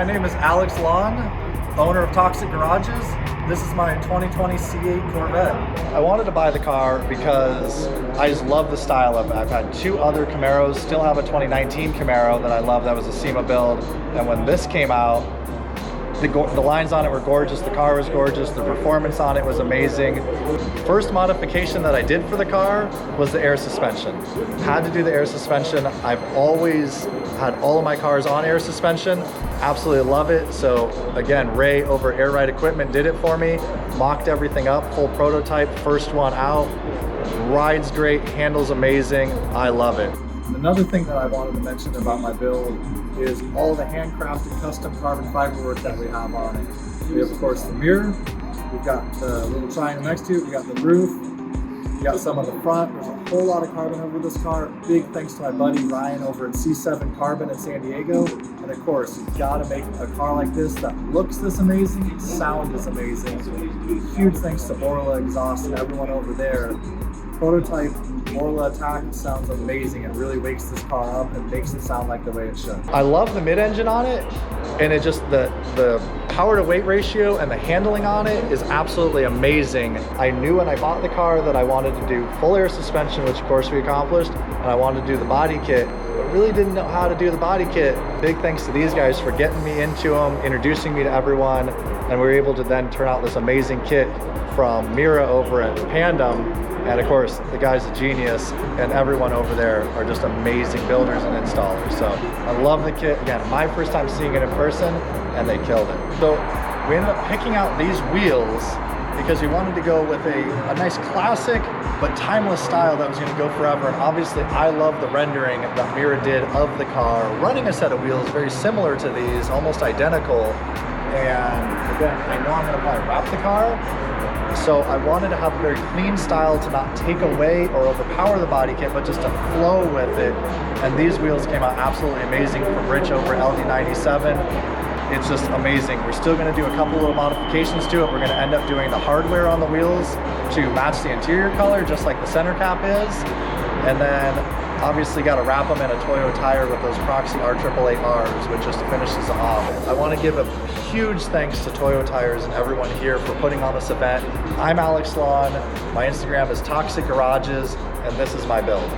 my name is Alex Lawn, owner of Toxic Garages. This is my 2020 C8 Corvette. I wanted to buy the car because I just love the style of it. I've had two other Camaros, still have a 2019 Camaro that I love that was a SEMA build. And when this came out, the lines on it were gorgeous, the car was gorgeous, the performance on it was amazing. First modification that I did for the car was the air suspension. Had to do the air suspension. I've always had all of my cars on air suspension. Absolutely love it. So again, Ray over Air Ride Equipment did it for me, mocked everything up, full prototype, first one out. Rides great, handles amazing, I love it. Another thing that I wanted to mention about my build is all the handcrafted custom carbon fiber work that we have on it. We have, of course, the mirror, we've got the little triangle next to it, we got the roof, we got some on the front. There's a whole lot of carbon over this car. Big thanks to my buddy Ryan over at C7 Carbon in San Diego. And of course, you've got to make a car like this that looks this amazing, sound is amazing. Huge thanks to Orla Exhaust and everyone over there. Prototype Orla Attack sounds amazing. It really wakes this car up and makes it sound like the way it should. I love the mid-engine on it, and it just the power to weight ratio and the handling on it is absolutely amazing. I knew when I bought the car that I wanted to do full air suspension, which of course we accomplished, and I wanted to do the body kit, but really didn't know how to do the body kit. Big thanks to these guys for getting me into them, introducing me to everyone, and we were able to then turn out this amazing kit from Mira over at Pandem. And of course, the guy's a genius, and everyone over there are just amazing builders and installers. So I love the kit. Again, my first time seeing it in person, and they killed it. So we ended up picking out these wheels because we wanted to go with a nice classic but timeless style that was going to go forever. And obviously, I love the rendering that Mira did of the car, running a set of wheels very similar to these, almost identical. And again, I know I'm going to probably wrap the car. So I wanted to have a very clean style to not take away or overpower the body kit, but just to flow with it. And these wheels came out absolutely amazing from Rich over LD97. It's just amazing. We're still going to do a couple little modifications to it. We're going to end up doing the hardware on the wheels to match the interior color, just like the center cap is. And then obviously got to wrap them in a Toyo tire with those Proxy R888Rs, which just finishes them off. I want to give a huge thanks to Toyo Tires and everyone here for putting on this event. I'm Alex Lawn. My Instagram is Toxic Garages, and this is my build.